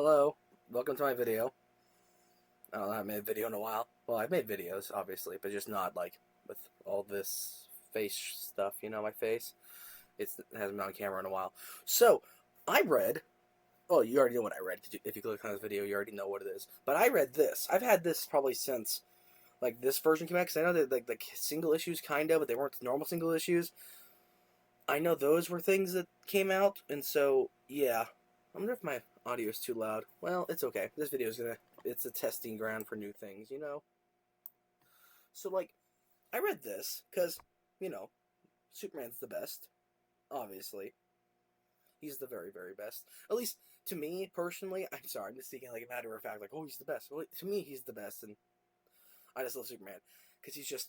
Hello, welcome to my video. I don't know, I haven't made a video in a while. Well, I've made videos, obviously, but just not, like, with all this face stuff, my face. It hasn't been on camera in a while. So, I read, well, you already know what I read. If you click on this video, you already know what it is. But I read this. I've had this probably since, like, this version came out, because I know that, like, the single issues, kind of, but they weren't normal single issues. I know those were things that came out, and so, yeah. I wonder if my audio is too loud. Well, it's okay. This video is it's a testing ground for new things. So, like, I read this because, you know, Superman's the best, obviously. He's the very, very best. At least, to me, personally, I'm sorry, I'm just thinking like a matter of fact, like, oh, he's the best. Well, to me, he's the best, and I just love Superman. Because he's just,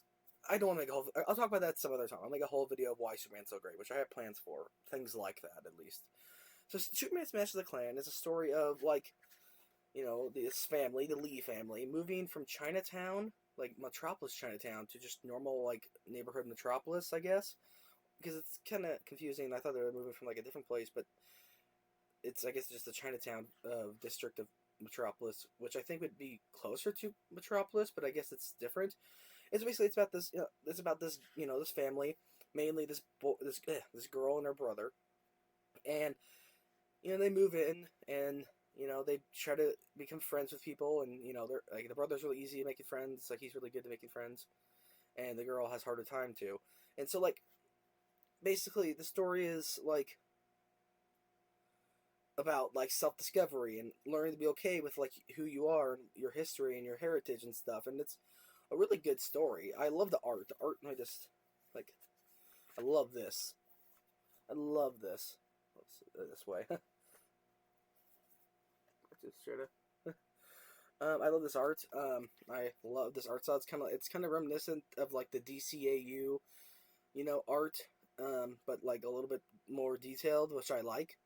I don't want to make a whole, I'll talk about that some other time. I'll make a whole video of why Superman's so great, which I have plans for. Things like that, at least. So, Superman Smashes the Klan is a story of, like, this family, the Lee family, moving from Chinatown, like Metropolis Chinatown, to just normal, like, neighborhood Metropolis, I guess. Because it's kind of confusing. I thought they were moving from, like, a different place, but it's, I guess, just the Chinatown district of Metropolis, which I think would be closer to Metropolis, but I guess it's different. It's about this, this family, mainly this girl and her brother, and they move in, and they try to become friends with people, and they're like, the brother's really easy at making friends, like he's really good at making friends, and the girl has harder time too. And so, like, basically the story is like about, like, self-discovery and learning to be okay with, like, who you are and your history and your heritage and stuff. And it's a really good story. I love the art. I just, like, I love this. I love this. Let's this way. Just try to. I love this art. I love this art style. It's kind of reminiscent of, like, the DCAU, art, but, like, a little bit more detailed, which I like.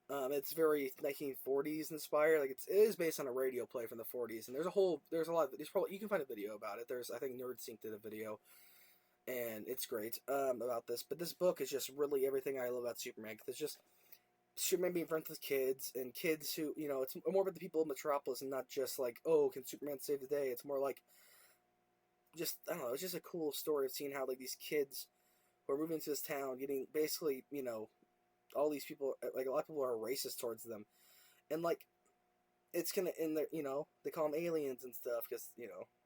It's very 1940s inspired. Like, it is based on a radio play from the 40s, and there's a lot. You can find a video about it. I think NerdSync did a video, and it's great about this. But this book is just really everything I love about Superman. 'Cause it's just Superman being friends with kids, and kids who, it's more about the people of Metropolis, and not just like, oh, can Superman save the day? It's more like, just, I don't know, it's just a cool story of seeing how, like, these kids who are moving to this town, getting basically, all these people, like, a lot of people are racist towards them, and, like, it's gonna, in there, they call them aliens and stuff, because,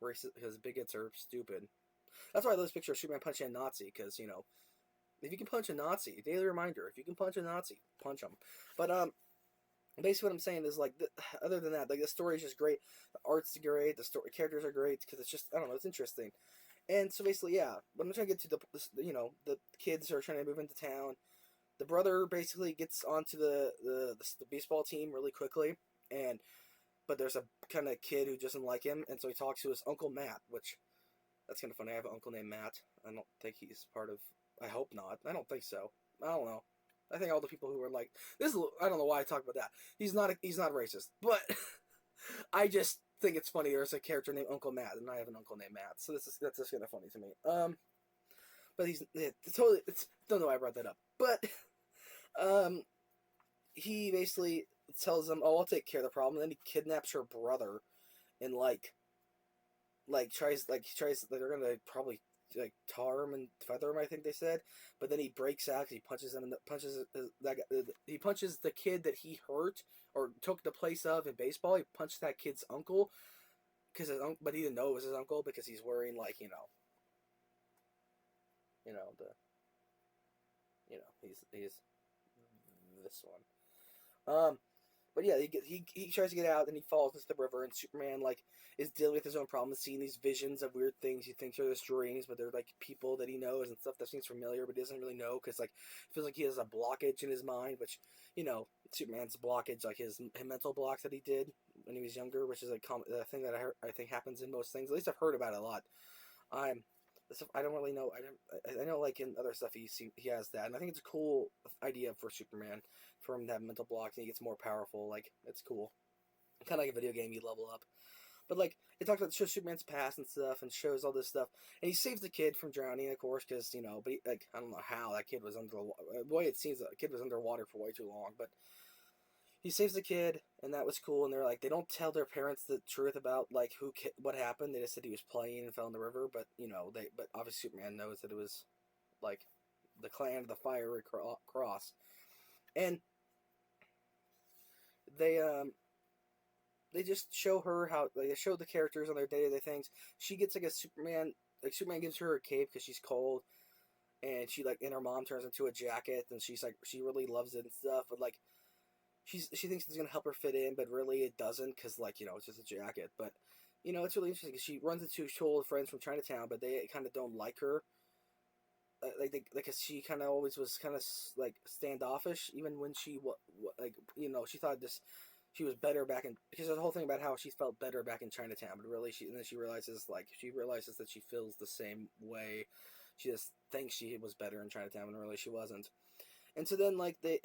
racist, because bigots are stupid. That's why I love this picture of Superman punching a Nazi, because, if you can punch a Nazi, daily reminder, if you can punch a Nazi, punch them. But, basically what I'm saying is, like, other than that, like, the story is just great, the art's great, the story characters are great, because it's just, I don't know, it's interesting. And so basically, yeah, what I'm trying to get to, the kids are trying to move into town. The brother basically gets onto the baseball team really quickly, but there's a kind of kid who doesn't like him, and so he talks to his uncle Matt, which, that's kind of funny. I have an uncle named Matt. I don't think he's part of, I hope not. I don't think so. I don't know. I think all the people who are like this. I don't know why I talk about that. He's not racist, but I just think it's funny. There's a character named Uncle Matt, and I have an uncle named Matt, so that's just kind of funny to me. But don't know why I brought that up, but he basically tells them, "Oh, I'll take care of the problem." And then he kidnaps her brother, and tries, they're gonna probably, like, tar him and feather him, I think they said, but then he breaks out because he punches him, and he punches the kid that he hurt or took the place of in baseball. He punched that kid's uncle but he didn't know it was his uncle because he's wearing, like, he's this one. But yeah, he tries to get out, and he falls into the river, and Superman, like, is dealing with his own problems, seeing these visions of weird things he thinks are just dreams, but they're, like, people that he knows and stuff that seems familiar, but he doesn't really know, because, like, it feels like he has a blockage in his mind, which, Superman's blockage, like, his mental blocks that he did when he was younger, which is a thing that I think happens in most things. At least I've heard about it a lot. I don't really know. I know, like, in other stuff he has that, and I think it's a cool idea for Superman, for him to have mental blocks and he gets more powerful. Like, it's cool. Kind of like a video game, you level up. But, like, it talks about, shows Superman's past and stuff, and shows all this stuff, and he saves the kid from drowning, of course, because, but he, like, I don't know how that kid was underwater. Boy, it seems the kid was underwater for way too long, but he saves the kid, and that was cool. And they're like, they don't tell their parents the truth about like what happened. They just said he was playing and fell in the river. But but obviously Superman knows that it was like the Klan of the Fiery Cross, and they they just show her how they show the characters on their day to day things. She gets like a Superman. Like Superman gives her a cape because she's cold, and she like and her mom turns into a jacket, and she's like she really loves it and stuff. But like she thinks it's gonna help her fit in, but really it doesn't because like it's just a jacket. But it's really interesting because she runs into two old friends from Chinatown, but they kind of don't like her. Like she kind of always was kind of like standoffish, even when she like she thought this she was better back in because there's the whole thing about how she felt better back in Chinatown, but really and then she realizes that she feels the same way. She just thinks she was better in Chinatown, and really she wasn't. And so then like the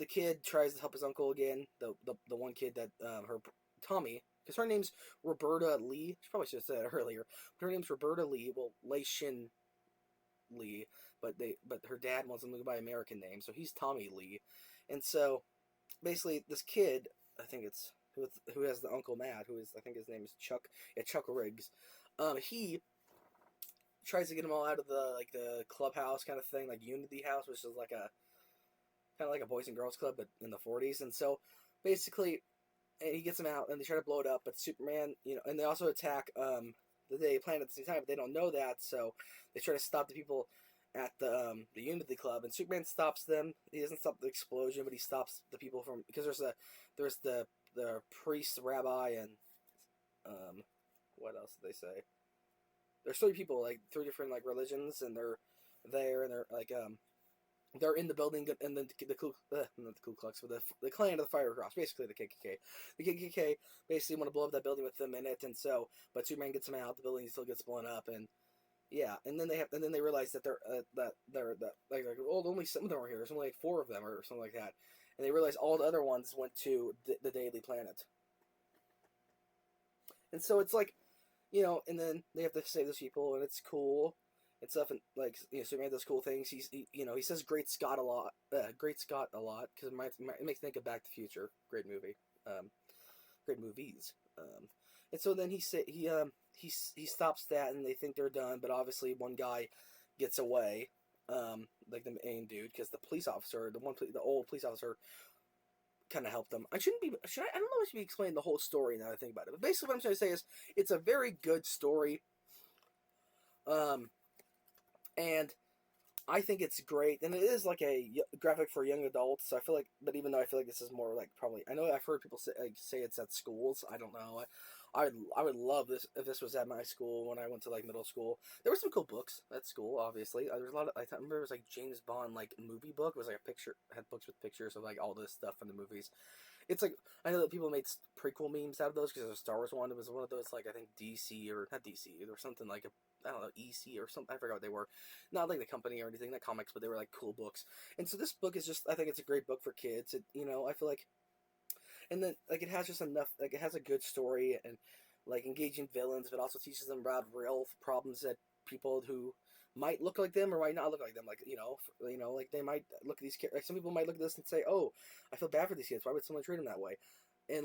kid tries to help his uncle again. The one kid that her Tommy, because her name's Roberta Lee. She probably should have said that earlier. But her name's Roberta Lee. Well, Lei Shin Lee, but her dad wants him to go by American name, so he's Tommy Lee. And so basically this kid, I think it's who has the Uncle Matt, who is I think his name is Chuck. Yeah, Chuck Riggs. He tries to get them all out of the clubhouse kind of thing, like Unity House, which is like a kind of like a boys and girls club, but in the 40s. And so basically, and he gets them out, and they try to blow it up. But Superman, and they also attack the Daily Planet at the same time, but they don't know that, so they try to stop the people at the Unity Club, and Superman stops them. He doesn't stop the explosion, but he stops the people from because there's the priest, rabbi, and what else did they say? There's three people, like three different like religions, and they're there, and they're like they're in the building, and then not the Ku Klux, but the Klan of the Fire Cross, basically the KKK. The KKK basically want to blow up that building with them in it, and so, but Superman gets them out. The building still gets blown up, and yeah, and then they realize that only some of them are here. There's only like four of them or something like that, and they realize all the other ones went to the Daily Planet, and so it's like, and then they have to save those people, and it's cool and stuff, and like Superman does cool things. He says "Great Scott" a lot, because it makes me think of Back to the Future, great movie, great movies, and so then he stops that, and they think they're done, but obviously one guy gets away, like the main dude, because the police officer, the old police officer, kind of helped them. I don't know if I should be explaining the whole story now that I think about it, but basically what I'm trying to say is it's a very good story. And I think it's great, and it is like a graphic for young adults. So I feel like, but even though I feel like this is more like probably, I know I've heard people say it's at schools. I don't know. I would love this if this was at my school when I went to like middle school. There were some cool books at school, obviously. There's a lot of I remember it was like James Bond like movie book. It was like a picture had books with pictures of like all this stuff from the movies. It's like I know that people made prequel memes out of those because there's a Star Wars one. It was one of those like I think DC or not DC or something like I don't know, EC or something. I forgot what they were. Not like the company or anything, not comics, but they were like cool books. And so this book is just, I think it's a great book for kids. I feel like, and then like it has just enough, like it has a good story and like engaging villains, but also teaches them about real problems that people who might look like them or might not look like them, like like they might look at these kids. Like some people might look at this and say, "Oh, I feel bad for these kids. Why would someone treat them that way?" And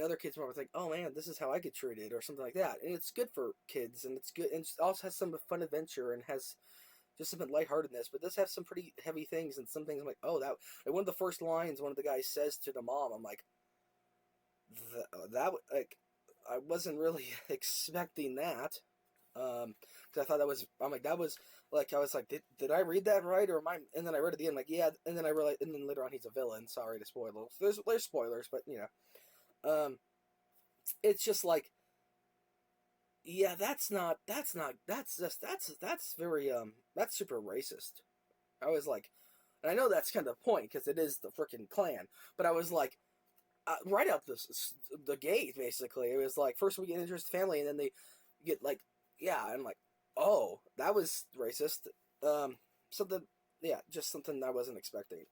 other kids might think, "Oh man, this is how I get treated," or something like that. And it's good for kids, and it's good, and it also has some fun adventure and has just some lightheartedness. But this has some pretty heavy things, and some things I'm like, "Oh, that." Like one of the first lines one of the guys says to the mom, I'm like, like I wasn't really expecting that. Because I thought I'm like, that was like, I was like, did I read that right, or am I? And then I read it again, like, yeah, and then I realized, and then later on he's a villain. Sorry to spoil. There's spoilers, but it's just like, yeah, that's very that's super racist. I was like, and I know that's kind of the point because it is the freaking Klan, but I was like, right out the gate, basically, it was like first we get introduced to family, and then they get like, yeah, I'm like, oh, that was racist. Something, yeah, just something I wasn't expecting.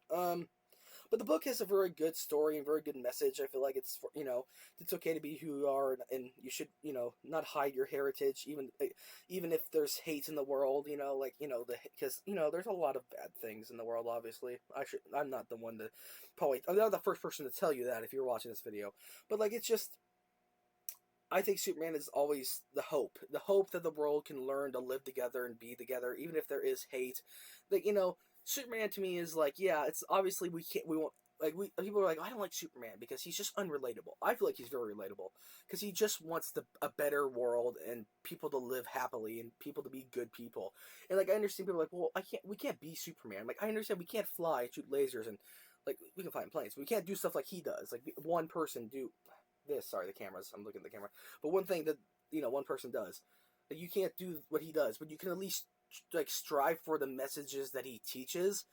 But the book has a very good story and very good message. I feel like it's, you know, it's okay to be who you are, and you should, you know, not hide your heritage, even if there's hate in the world, you know, like, you know, because, you know, there's a lot of bad things in the world, obviously. I'm not the one to probably, I'm not the first person to tell you that if you're watching this video, but like, it's just, I think Superman is always the hope that the world can learn to live together and be together, even if there is hate. Like, you know, Superman to me is like, yeah, it's obviously we won't, like, people are like, I don't like Superman because he's just unrelatable. I feel like he's very relatable because he just wants a better world and people to live happily and people to be good people. And like, I understand people are like, well, we can't be Superman. Like, I understand we can't fly and shoot lasers and like we can fly in planes. We can't do stuff like he does. Like one person do this. Sorry, the cameras. I'm looking at the camera. But one thing that, you know, one person does, like, you can't do what he does, but you can at least like strive for the messages that he teaches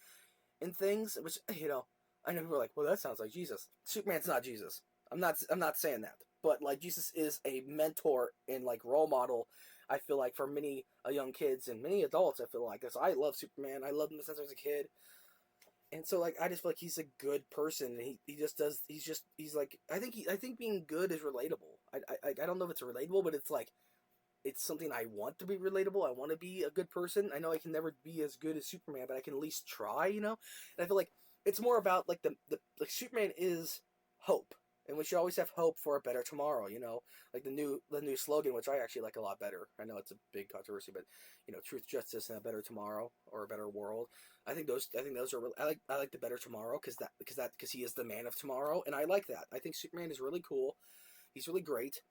and things. Which, you know, I know people are like, well, that sounds like Jesus. Superman's not Jesus. I'm not saying that. But like, Jesus is a mentor and like role model. I feel like for many young kids and many adults, I feel like, because I love Superman. I loved him since I was a kid. And so, like, I just feel like he's a good person, and he just does. He's like, I think being good is relatable. I don't know if it's relatable, but it's like, it's something I want to be relatable. I want to be a good person. I know I can never be as good as Superman, but I can at least try, you know. And I feel like it's more about like the like Superman is hope, and we should always have hope for a better tomorrow. You know, like the new slogan, which I actually like a lot better. I know it's a big controversy, but you know, truth, justice, and a better tomorrow or a better world. I think those are really, I like the better tomorrow because he is the man of tomorrow, and I like that. I think Superman is really cool. He's really great.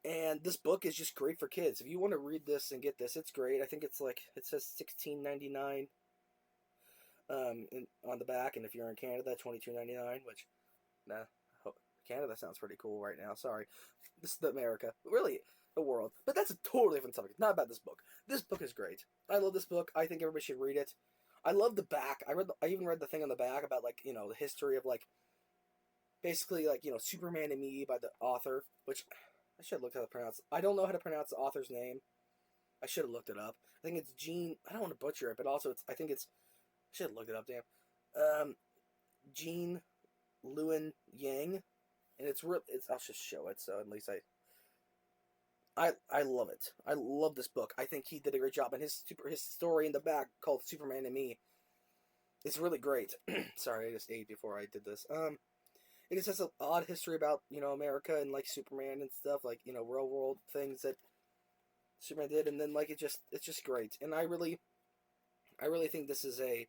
And this book is just great for kids. If you want to read this and get this, it's great. I think it's like, it says $16.99 on the back, and if you're in Canada, $22.99. Which, nah, Canada sounds pretty cool right now. Sorry, this is America, really, the world. But that's a totally different subject. Not about this book. This book is great. I love this book. I think everybody should read it. I love the back. I even read the thing on the back about, like, you know, the history of, like, basically, like, you know, Superman and Me by the author, which I should have looked how to pronounce. I don't know how to pronounce the author's name. I should have looked it up. I think it's Gene. I don't want to butcher it, but also I think it's. I should have looked it up. Damn. Gene Luen Yang, and it's real. I'll just show it. So at least I love it. I love this book. I think he did a great job, and his story in the back called Superman and Me is really great. Sorry, I just ate before I did this. It just has an odd history about, you know, America and like Superman and stuff, like, you know, real world things that Superman did, and then like it's just great. And I really think this is a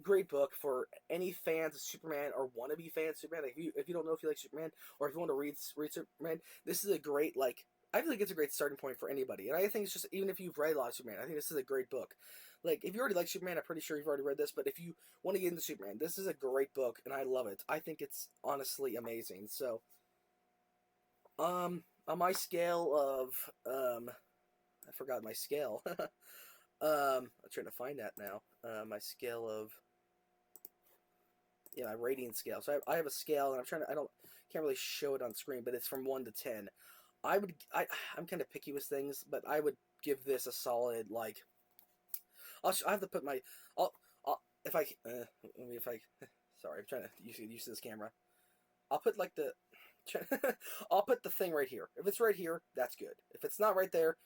great book for any fans of Superman or wannabe fans of Superman. Like, if you don't know if you like Superman, or if you want to read Superman, this is a great, like, I feel like it's a great starting point for anybody. And I think it's just, even if you've read a lot of Superman, I think this is a great book. Like, if you already like Superman, I'm pretty sure you've already read this, but if you want to get into Superman, this is a great book, and I love it. I think it's honestly amazing. So, on my scale of, I forgot my scale. I'm trying to find that now. My scale of, yeah, my rating scale. So I have a scale, and can't really show it on screen, but it's from 1 to 10. I'm kind of picky with things, but I would give this a solid, like, I have to put my, if I, if I, sorry, I'm trying to use this camera. I'll put like I'll put the thing right here. If it's right here, that's good. If it's not right there,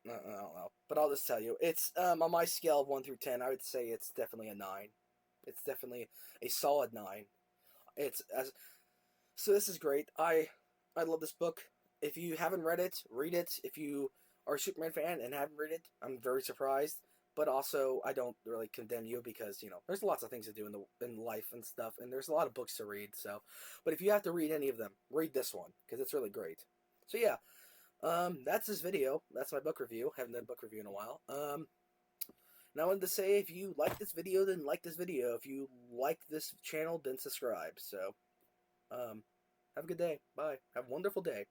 I don't know. But I'll just tell you, it's, on my scale of 1 through 10, I would say it's definitely a 9. It's definitely a solid 9. So this is great. I love this book. If you haven't read it, read it. If you are a Superman fan and haven't read it, I'm very surprised. But also, I don't really condemn you because, you know, there's lots of things to do in life and stuff, and there's a lot of books to read. So, but if you have to read any of them, read this one because it's really great. So yeah, that's this video. That's my book review. Haven't done a book review in a while. And I wanted to say, if you like this video, then like this video. If you like this channel, then subscribe. So, have a good day. Bye. Have a wonderful day.